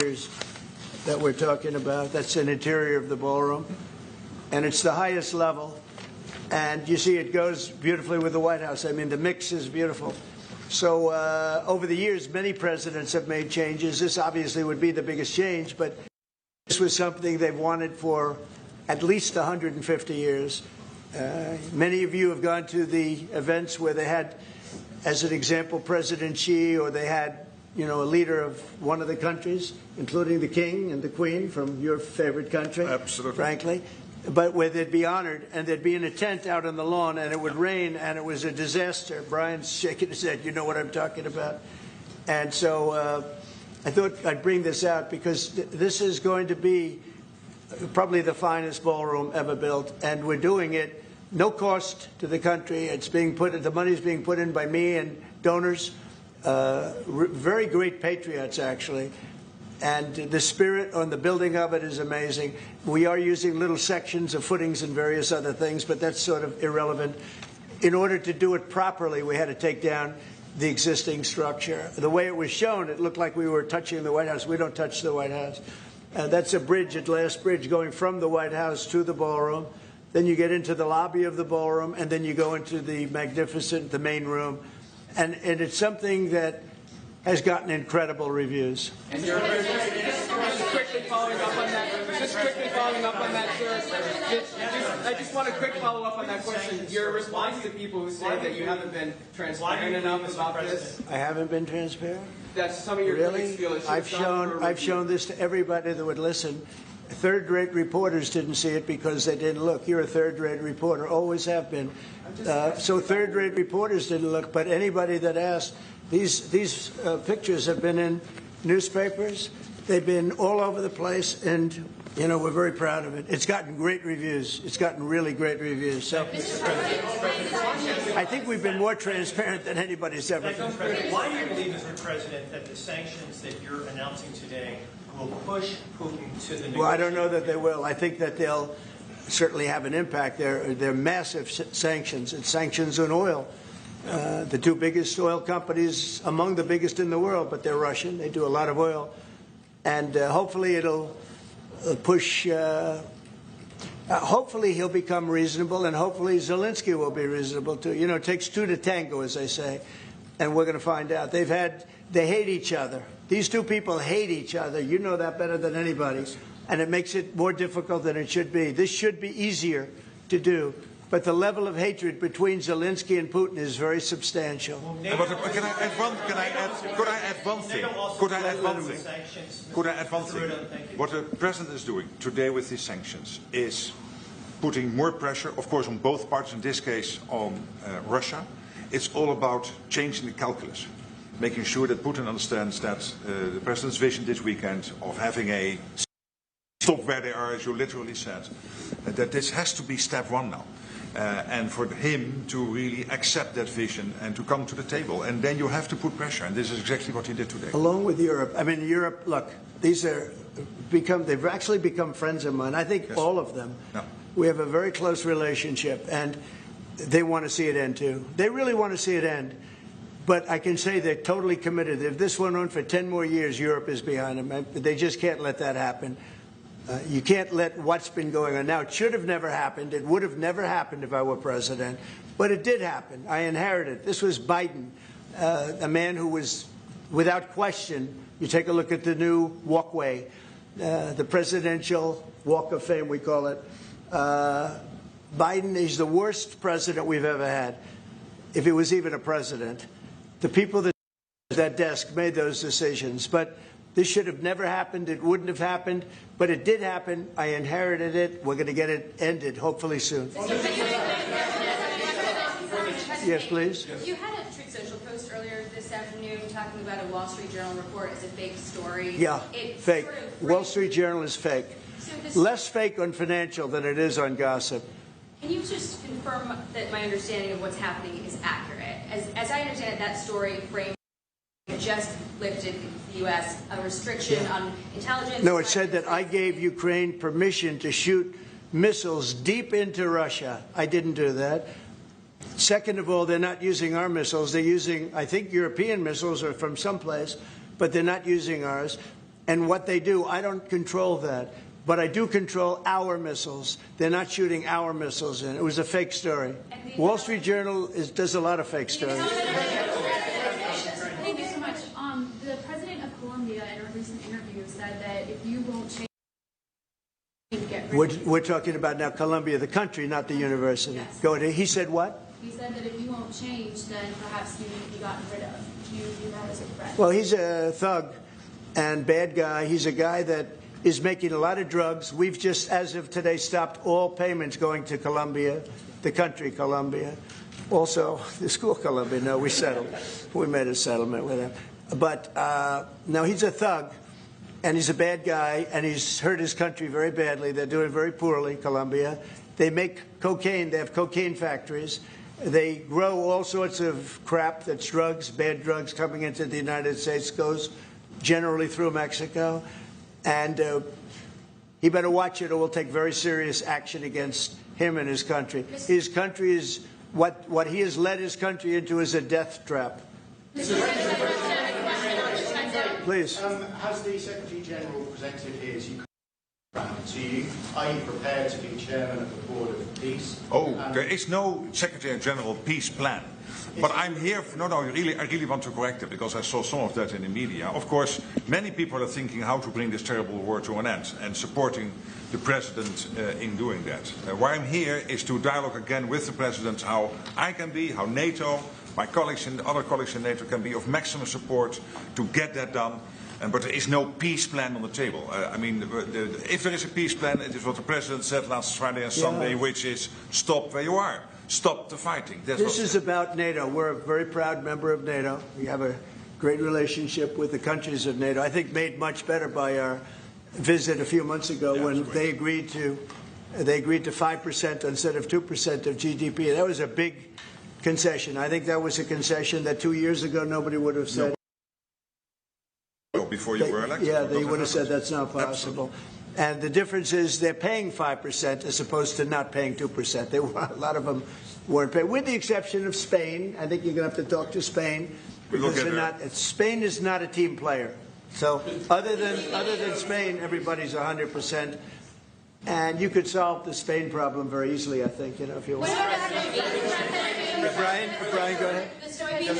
that we're talking about. That's an interior of the ballroom, and it's the highest level. And you see it goes beautifully with the White House. I mean, the mix is beautiful. So over the years, many presidents have made changes. This obviously would be the biggest change, but this was something they've wanted for at least 150 years. Many of you have gone to the events where they had, as an example, President Xi, or they had, you know, a leader of one of the countries, including the king and the queen from your favorite country. Absolutely. Frankly. But where they'd be honored, and they'd be in a tent out on the lawn, and it would rain, and it was a disaster. Brian's shaking his head. You know what I'm talking about. And so I thought I'd bring this out because this is going to be probably the finest ballroom ever built, and we're doing it no cost to the country. It's being put, the money's being put in by me and donors, very great patriots actually. And the spirit on the building of it is amazing. We are using little sections of footings and various other things, but that's sort of irrelevant. In order to do it properly, we had to take down the existing structure. The way it was shown, it looked like we were touching the White House. We don't touch the White House. That's a bridge, a glass bridge, going from the White House to the ballroom. Then you get into the lobby of the ballroom, and then you go into the magnificent, the main room. And it's something that has gotten incredible reviews. And just quickly following up on that, sir. I just want a quick follow-up on that question. Your response to people who say that you haven't been transparent enough about this. I haven't been transparent? That's some of your critics feel. I've shown this to everybody that would listen. Third-rate reporters didn't see it because they didn't look. You're a third-rate reporter, always have been. So third-rate reporters didn't look, but anybody that asked, these pictures have been in newspapers. They've been all over the place, and you know we're very proud of it. It's gotten great reviews. It's gotten really great reviews. So I think we've been more transparent than anybody's ever been. Why do you believe, Mr. President, that the sanctions that you're announcing today will push Putin to the negotiating? Well, I don't know that they will. I think that they'll certainly have an impact. They're massive sanctions. It's sanctions on oil. The two biggest oil companies, among the biggest in the world, but they're Russian. They do a lot of oil. And hopefully it'll push, hopefully he'll become reasonable, and hopefully Zelensky will be reasonable too. You know, it takes two to tango, as they say, and we're going to find out. They hate each other. These two people hate each other. You know that better than anybody. And it makes it more difficult than it should be. This should be easier to do. But the level of hatred between Zelensky and Putin is very substantial. Could I add one thing? What the president is doing today with these sanctions is putting more pressure, of course, on both parties, in this case on Russia. It's all about changing the calculus, making sure that Putin understands that the president's vision this weekend of having a stop where they are, as you literally said, that this has to be step one now. And for him to really accept that vision and to come to the table. And then you have to put pressure, and this is exactly what he did today. Along with Europe. I mean, Europe, look, they've actually become friends of mine. I think yes. All of them. No. We have a very close relationship, and they want to see it end, too. They really want to see it end. But I can say they're totally committed. If this went on for 10 more years, Europe is behind them. They just can't let that happen. You can't let what's been going on. Now, it should have never happened. It would have never happened if I were president. But it did happen. I inherited. This was Biden, a man who was, without question, you take a look at the new walkway, the presidential walk of fame, we call it. Biden is the worst president we've ever had, if he was even a president. The people that at that desk made those decisions. But this should have never happened. It wouldn't have happened. But it did happen. I inherited it. We're going to get it ended, hopefully soon. Yes, please. You had a Truth Social post earlier this afternoon talking about a Wall Street Journal report as a fake story. Yeah, fake. Wall Street Journal is fake. So less fake on financial than it is on gossip. Can you just confirm that my understanding of what's happening is accurate? As I understand it, that story framed just lifted the U.S. a restriction on intelligence. No, it said that I gave Ukraine permission to shoot missiles deep into Russia. I didn't do that. Second of all, they're not using our missiles. They're using, I think, European missiles or from someplace, but they're not using ours. and what they do. I don't control that. But I do control our missiles. They're not shooting our missiles in. It was a fake story. Wall Street Journal does a lot of fake stories. Thank you so much. The president of Colombia in a recent interview said that if you won't change, get rid of We're talking about now Colombia, the country, not the university. Yes. Go ahead. He said what? He said that if you won't change, then perhaps you need to be gotten rid of. Do you view that as a threat? Well, he's a thug and bad guy. He's a guy that is making a lot of drugs. We've just, as of today, stopped all payments going to Colombia, the country Colombia. Also, the school Colombia. No, we settled. We made a settlement with him. But no, he's a thug, and he's a bad guy, and he's hurt his country very badly. They're doing very poorly, Colombia. They make cocaine. They have cocaine factories. They grow all sorts of crap that's drugs, bad drugs coming into the United States, goes generally through Mexico. And he better watch it or we'll take very serious action against him and his country. His country is, what he has led his country into is a death trap. Please. Has the Secretary General presented his plan to you? Are you prepared to be chairman of the Board of Peace? Oh, there is no Secretary General peace plan. But I'm here, I really want to correct it, because I saw some of that in the media. Of course, many people are thinking how to bring this terrible war to an end and supporting the President in doing that. Why I'm here is to dialogue again with the President how I can be, how NATO, my colleagues and other colleagues in NATO can be of maximum support to get that done. But there is no peace plan on the table. If there is a peace plan, it is what the President said last Friday and Sunday, which is stop where you are. Stop the fighting. This is about NATO. We're a very proud member of NATO. We have a great relationship with the countries of NATO. I think made much better by our visit a few months ago when they agreed to 5% instead of 2% of GDP. That was a big concession. I think that was a concession that 2 years ago nobody would have said. Before you were elected? Yeah, they would have said that's not possible. Absolutely. And the difference is they're paying 5% as opposed to not paying 2%. A lot of them weren't paying, with the exception of Spain. I think you're going to have to talk to Spain because they're not. Spain is not a team player. So other than Spain, everybody's 100%. And you could solve the Spain problem very easily, I think, if you want. Brian, go ahead.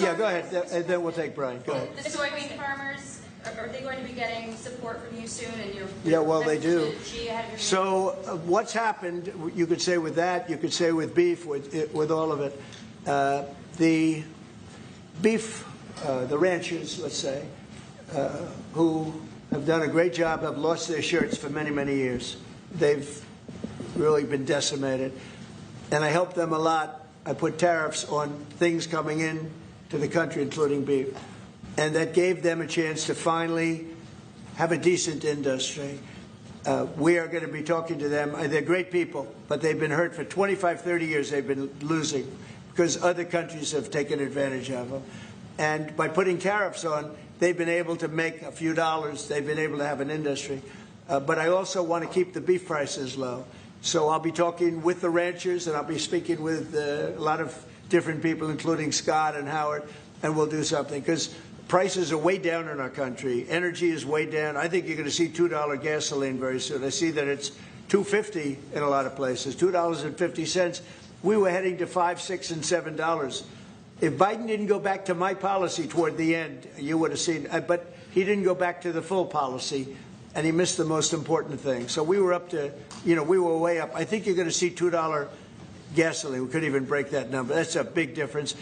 Yeah, go ahead. And then we'll take Brian. Go ahead. The soybean farmers, are they going to be getting support from you soon? And yeah, well, they do. So what's happened, you could say with that, you could say with beef, with all of it. The beef, the ranchers, let's say, who have done a great job, have lost their shirts for many, many years. They've really been decimated. And I helped them a lot. I put tariffs on things coming in to the country, including beef. And that gave them a chance to finally have a decent industry. We are going to be talking to them. They're great people, but they've been hurt for 25, 30 years. They've been losing because other countries have taken advantage of them. And by putting tariffs on, they've been able to make a few dollars. They've been able to have an industry. But I also want to keep the beef prices low. So I'll be talking with the ranchers, and I'll be speaking with a lot of different people, including Scott and Howard, and we'll do something. Because prices are way down in our country. Energy is way down. I think you're going to see $2 gasoline very soon. I see that it's $2.50 in a lot of places, $2.50. We were heading to $5, $6, and $7. If Biden didn't go back to my policy toward the end, you would have seen. But he didn't go back to the full policy, and he missed the most important thing. So we were up to, we were way up. I think you're going to see $2 gasoline. We couldn't even break that number. That's a big difference.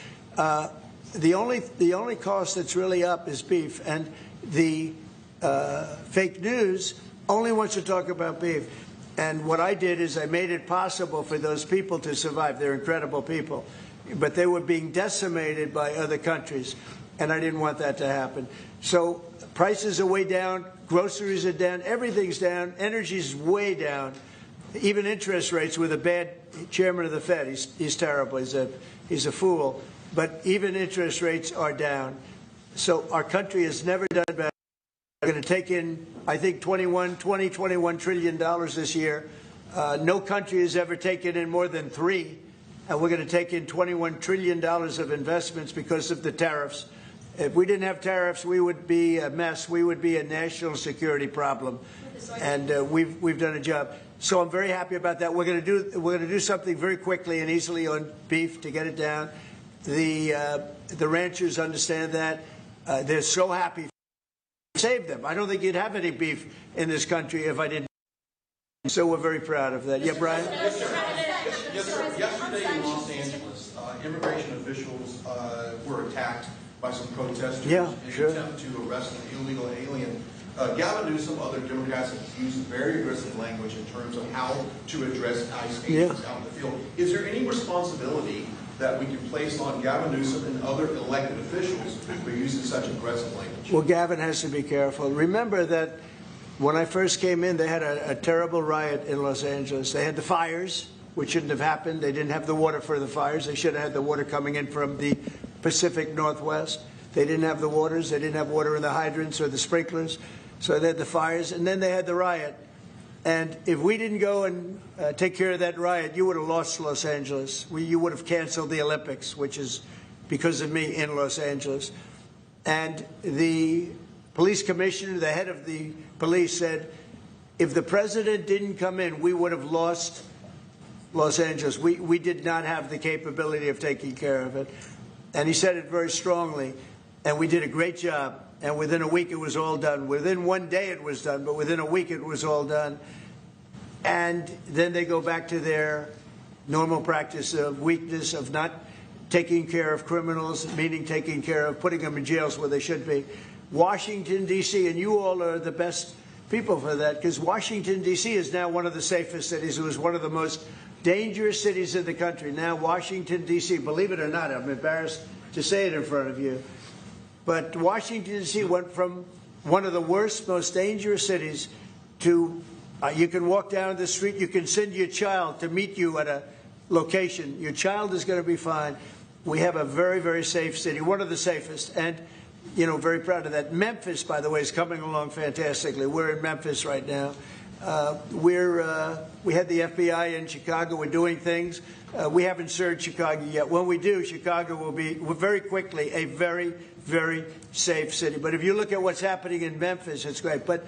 The only cost that's really up is beef, and the fake news only wants to talk about beef. And what I did is I made it possible for those people to survive. They're incredible people, but they were being decimated by other countries, and I didn't want that to happen. So prices are way down, groceries are down, everything's down, energy's way down. Even interest rates, with a bad chairman of the Fed, he's terrible, he's a fool. But even interest rates are down. So our country has never done better. We're going to take in, I think, $21 trillion this year. No country has ever taken in more than $3 trillion. And we're going to take in $21 trillion of investments because of the tariffs. If we didn't have tariffs, we would be a mess. We would be a national security problem, and we've done a job. So I'm very happy about that. We're going to do something very quickly and easily on beef to get it down. The ranchers understand that. They're so happy to save them. I don't think you'd have any beef in this country if I didn't. So we're very proud of that. Yeah, Brian? Yes, sir. Yesterday in Los Angeles, immigration officials were attacked by some protesters in an attempt to arrest an illegal alien. Gavin Newsom, other Democrats have used very aggressive language in terms of how to address ICE agents out in the field. Is there any responsibility that we can place on Gavin Newsom and other elected officials for using such aggressive language? Well, Gavin has to be careful. Remember that when I first came in, they had a terrible riot in Los Angeles. They had the fires, which shouldn't have happened. They didn't have the water for the fires. They should have had the water coming in from the Pacific Northwest. They didn't have the waters. They didn't have water in the hydrants or the sprinklers. So they had the fires, and then they had the riot. And if we didn't go and take care of that riot, you would have lost Los Angeles. You would have canceled the Olympics, which is because of me in Los Angeles. And the police commissioner, the head of the police, said, if the president didn't come in, we would have lost Los Angeles. We did not have the capability of taking care of it. And he said it very strongly. And we did a great job. And within a week, it was all done. Within one day, it was done. But within a week, it was all done. And then they go back to their normal practice of weakness, of not taking care of criminals, meaning taking care of putting them in jails where they should be. Washington, D.C., and you all are the best people for that, because Washington, D.C. is now one of the safest cities. It was one of the most dangerous cities in the country. Now Washington, D.C., believe it or not, I'm embarrassed to say it in front of you, but Washington, D.C. went from one of the worst, most dangerous cities to you can walk down the street, you can send your child to meet you at a location. Your child is going to be fine. We have a very, very safe city, one of the safest, and, you know, very proud of that. Memphis, by the way, is coming along fantastically. We're in Memphis right now. We had the FBI in Chicago. We're doing things. We haven't served Chicago yet. When we do, Chicago will be very quickly a very, very safe city. But if you look at what's happening in Memphis, it's great. But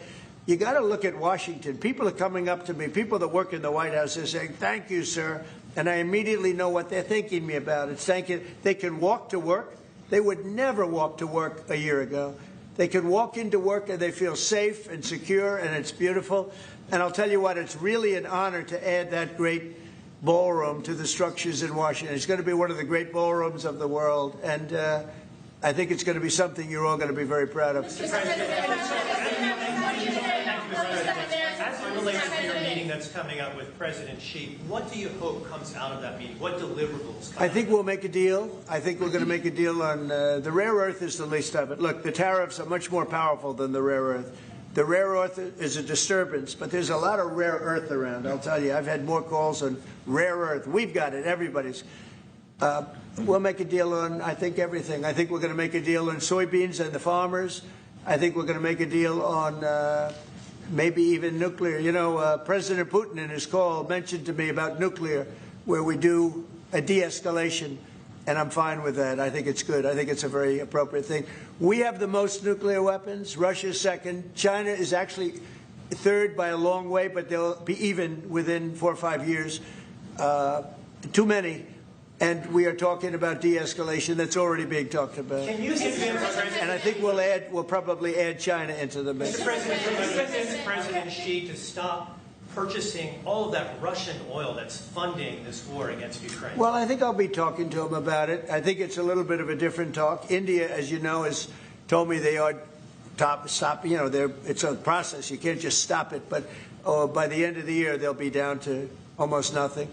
you got to look at Washington. People are coming up to me, people that work in the White House, are saying, thank you, sir. And I immediately know what they're thanking me about. It's thanking, they can walk to work. They would never walk to work a year ago. They can walk into work and they feel safe and secure, and it's beautiful. And I'll tell you what, it's really an honor to add that great ballroom to the structures in Washington. It's going to be one of the great ballrooms of the world. And I think it's going to be something you're all going to be very proud of. Mr. President, as it relates to your meeting that's coming up with President Xi, what do you hope comes out of that meeting? What deliverables come I think we'll make a deal. I think we're going to make a deal on the rare earth is the least of it. Look, the tariffs are much more powerful than the rare earth. The rare earth is a disturbance, but there's a lot of rare earth around. I'll tell you, I've had more calls on rare earth. We've got it. Everybody's. We'll make a deal on, I think, everything. I think we're going to make a deal on soybeans and the farmers. I think we're going to make a deal on maybe even nuclear. You know, President Putin in his call mentioned to me about nuclear, where we do a de-escalation, and I'm fine with that. I think it's good. I think it's a very appropriate thing. We have the most nuclear weapons. Russia's second. China is actually third by a long way, but they'll be even within 4 or 5 years. Too many. And we are talking about de-escalation. That's already being talked about. Can you convince and I think we'll probably add China into the mix. Mr. President, can you convince President Xi to stop purchasing all of that Russian oil that's funding this war against Ukraine? Well, I think I'll be talking to him about it. I think it's a little bit of a different talk. India, as you know, has told me they are stop. You know, it's a process. You can't just stop it. But by the end of the year, they'll be down to almost nothing.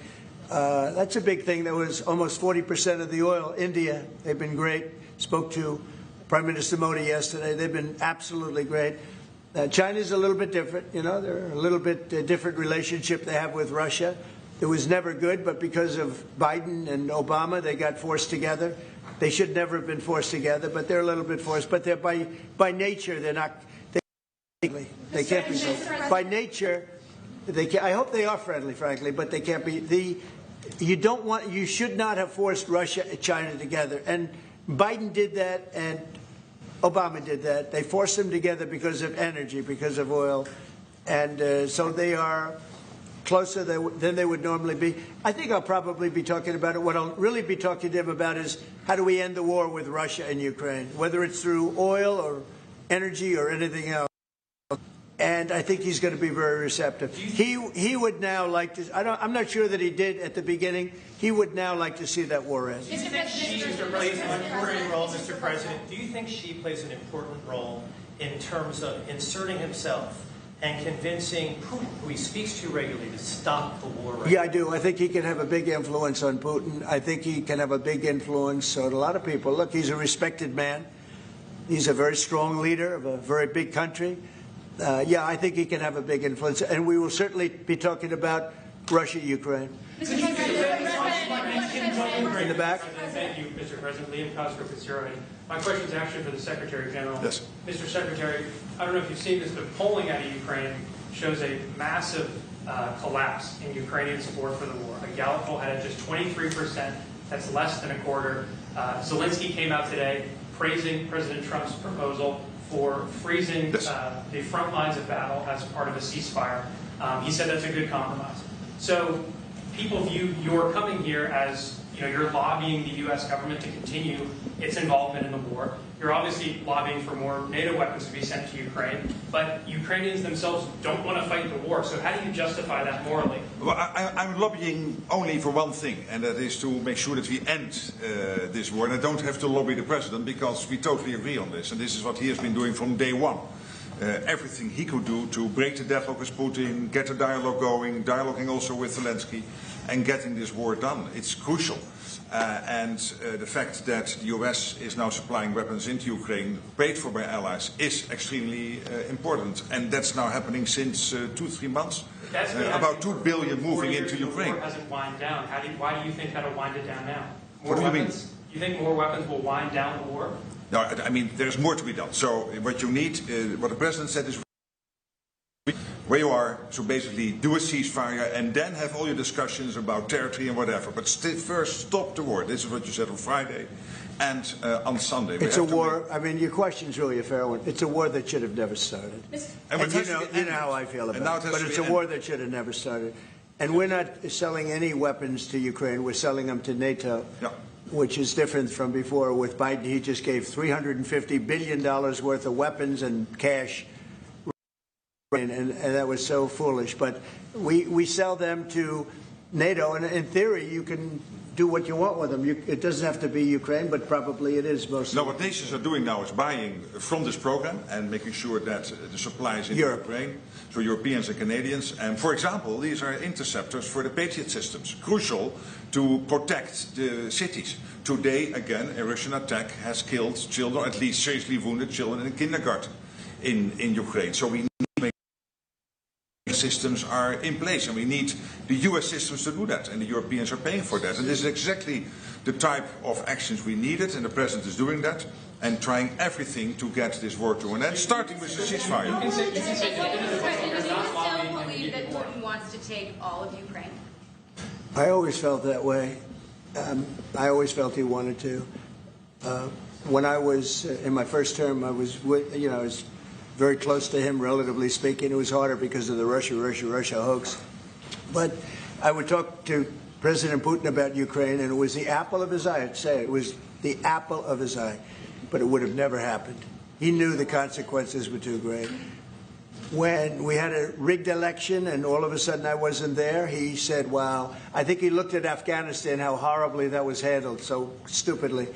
That's a big thing. There was almost 40% of the oil. India, they've been great. Spoke to Prime Minister Modi yesterday. They've been absolutely great. China's a little bit different. You know, they're a little bit different relationship they have with Russia. It was never good, but because of Biden and Obama, they got forced together. They should never have been forced together, but they're a little bit forced. But they're by nature, they're not. They can't be so. By nature, I hope they are friendly, frankly, but they can't be. You should not have forced Russia and China together. And Biden did that, and Obama did that. They forced them together because of energy, because of oil. And so they are closer than they would normally be. I think I'll probably be talking about it. What I'll really be talking to him about is how do we end the war with Russia and Ukraine, whether it's through oil or energy or anything else. And I think he's going to be very receptive. He would now like to. I'm not sure that he did at the beginning. He would now like to see that war end. Do you think she plays an important role, Mr. President? Do you think she plays an important role in terms of inserting himself and convincing Putin, who he speaks to regularly, to stop the war? Yeah, I do. I think he can have a big influence on Putin. I think he can have a big influence on a lot of people. Look, he's a respected man. He's a very strong leader of a very big country. Yeah, I think he can have a big influence, and we will certainly be talking about Russia, Ukraine. Mr. President, In the back. Thank you, Mr. President. Liam Cosgrove with Zero. My question is actually for the Secretary General. Yes. Mr. Secretary, I don't know if you've seen this, but polling out of Ukraine shows a massive collapse in Ukrainian support for the war. A Gallup poll had it just 23%. That's less than a quarter. Zelensky came out today praising President Trump's proposal for freezing the front lines of battle as part of a ceasefire. He said that's a good compromise. So people view your coming here as, you're lobbying the U.S. government to continue its involvement in the war. You're obviously lobbying for more NATO weapons to be sent to Ukraine, but Ukrainians themselves don't want to fight the war. So how do you justify that morally? Well, I'm lobbying only for one thing, and that is to make sure that we end this war. And I don't have to lobby the president because we totally agree on this. And this is what he has been doing from day one. Everything he could do to break the deadlock with Putin, get a dialogue going, dialoguing also with Zelensky, and getting this war done. It's crucial. And the fact that the US is now supplying weapons into Ukraine, paid for by allies, is extremely important. And that's now happening since 2-3 months. About 2 billion moving into Ukraine. The war hasn't wind down. Why do you think that'll wind it down now? What do you mean? You think more weapons will wind down the war? No, I mean, there's more to be done. So what you need, what the president said is where you are, so basically do a ceasefire and then have all your discussions about territory and whatever. But first stop the war. This is what you said on Friday and on Sunday. It's a war. I mean, your question's really a fair one. It's a war that should have never started. And you know how I feel about it. But it's a war that should have never started. And we're not selling any weapons to Ukraine. We're selling them to NATO. Yeah. Which is different from before. With Biden, he just gave $350 billion worth of weapons and cash, and that was so foolish. But we sell them to NATO, and in theory, you can do what you want with them. It doesn't have to be Ukraine, but probably it is mostly. No, what nations are doing now is buying from this program and making sure that the supply is in Ukraine, so Europeans and Canadians. And for example, these are interceptors for the Patriot systems, crucial to protect the cities. Today, again, a Russian attack has killed children, at least seriously wounded children in a kindergarten in Ukraine. So we need to make sure systems are in place, and we need the US systems to do that, and the Europeans are paying for that. And this is exactly the type of actions we needed, and the president is doing that and trying everything to get this war to an end, starting with the ceasefire. Do you still believe that Putin wants to take all of Ukraine? I always felt that way. I always felt he wanted to. When I was in my first term, I was very close to him, relatively speaking. It was harder because of the Russia hoax. But I would talk to President Putin about Ukraine, and it was the apple of his eye. I'd say it was the apple of his eye. But it would have never happened. He knew the consequences were too great. When we had a rigged election and all of a sudden I wasn't there, he said, wow. I think he looked at Afghanistan, how horribly that was handled, so stupidly.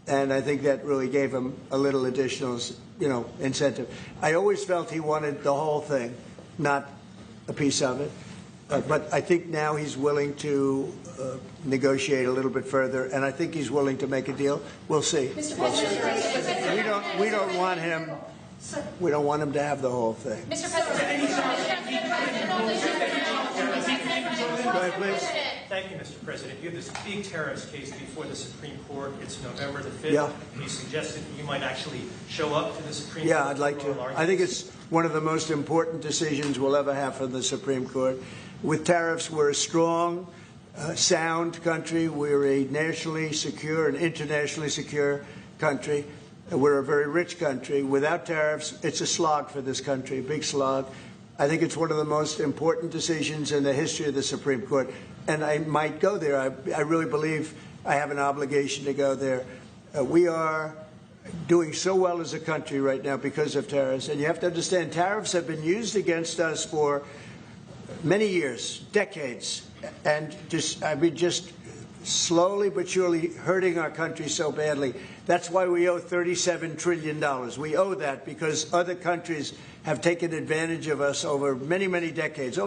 And I think that really gave him a little additional, incentive. I always felt he wanted the whole thing, not a piece of it. But I think now he's willing to negotiate a little bit further, and I think he's willing to make a deal. We'll see. Mr. President, we don't want him. We don't want him to have the whole thing. Mr. President, Go ahead, please. Thank you, Mr. President. You have this big terrorist case before the Supreme Court. It's November the 5th. Yeah. You suggested you might actually show up to the Supreme Court. Yeah, I'd like to. I think it's one of the most important decisions we'll ever have from the Supreme Court. With tariffs, we're a strong, sound country. We're a nationally secure and internationally secure country. We're a very rich country. Without tariffs, it's a slog for this country, a big slog. I think it's one of the most important decisions in the history of the Supreme Court. And I might go there. I really believe I have an obligation to go there. We are doing so well as a country right now because of tariffs. And you have to understand, tariffs have been used against us for many years, decades, and just slowly but surely hurting our country so badly. That's why we owe $37 trillion. We owe that because other countries have taken advantage of us over many, many decades,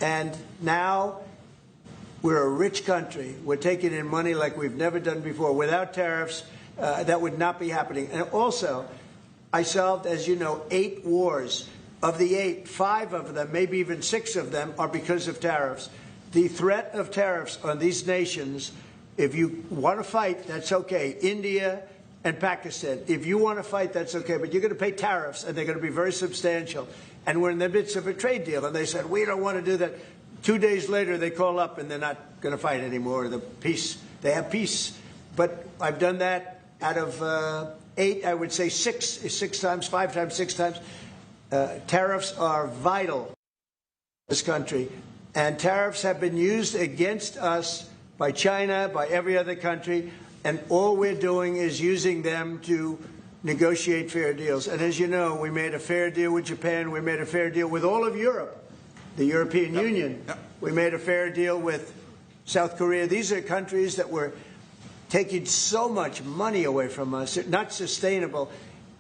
And now we're a rich country. We're taking in money like we've never done before. Without tariffs, that would not be happening. And also, I solved, as you know, 8 wars. Of the 8, 5 of them, maybe even 6 of them, are because of tariffs. The threat of tariffs on these nations, if you want to fight, that's okay. India and Pakistan. If you want to fight, that's okay. But you're going to pay tariffs, and they're going to be very substantial. And we're in the midst of a trade deal. And they said, we don't want to do that. 2 days later, they call up, and they're not going to fight anymore. They have peace. But I've done that out of 8, I would say 6 times, 5 times, 6 times. Tariffs are vital in this country. And tariffs have been used against us by China, by every other country. And all we're doing is using them to negotiate fair deals. And as you know, we made a fair deal with Japan. We made a fair deal with all of Europe, the European Union. We made a fair deal with South Korea. These are countries that were taking so much money away from us, not sustainable.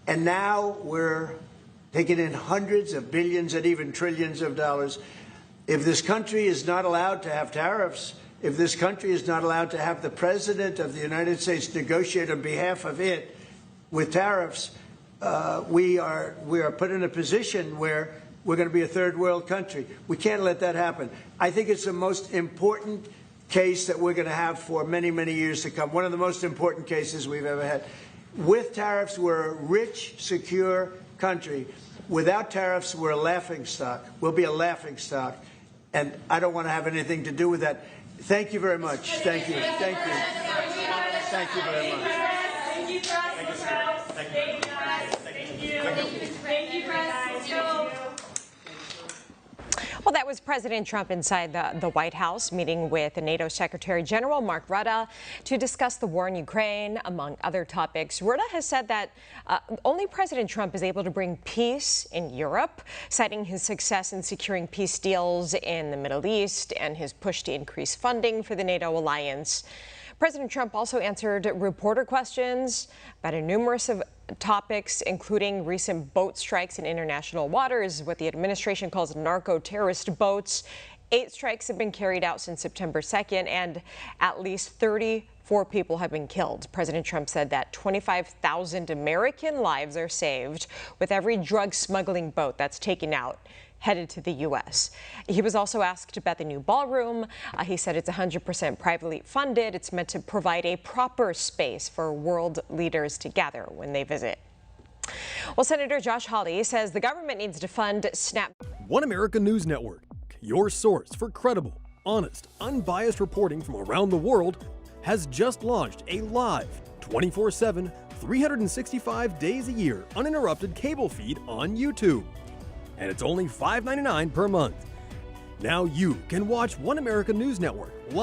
And now we're taking in hundreds of billions and even trillions of dollars. If this country is not allowed to have tariffs, if this country is not allowed to have the President of the United States negotiate on behalf of it with tariffs, we are put in a position where we're going to be a third world country. We can't let that happen. I think it's the most important case that we're going to have for many, many years to come. One of the most important cases we've ever had. With tariffs, we're a rich, secure country. Without tariffs, we're a laughingstock. We'll be a laughingstock. And I don't want to have anything to do with that. Thank you very much. Thank you. Thank you. Thank you very much. Thank you, President. Thank you, guys. Thank you. Thank you, President. Well, that was President Trump inside the White House meeting with NATO Secretary General Mark Rutte to discuss the war in Ukraine, among other topics. Rutte has said that only President Trump is able to bring peace in Europe, citing his success in securing peace deals in the Middle East and his push to increase funding for the NATO alliance. President Trump also answered reporter questions about numerous of topics, including recent boat strikes in international waters, what the administration calls narco-terrorist boats. 8 strikes have been carried out since September 2nd, and at least 34 people have been killed. President Trump said that 25,000 American lives are saved with every drug smuggling boat that's taken out headed to the U.S. He was also asked about the new ballroom. He said it's 100% privately funded. It's meant to provide a proper space for world leaders to gather when they visit. Well, Senator Josh Hawley says the government needs to fund SNAP. One America News Network, your source for credible, honest, unbiased reporting from around the world, has just launched a live, 24/7, 365 days a year, uninterrupted cable feed on YouTube. And it's only $5.99 per month. Now you can watch One America News Network live.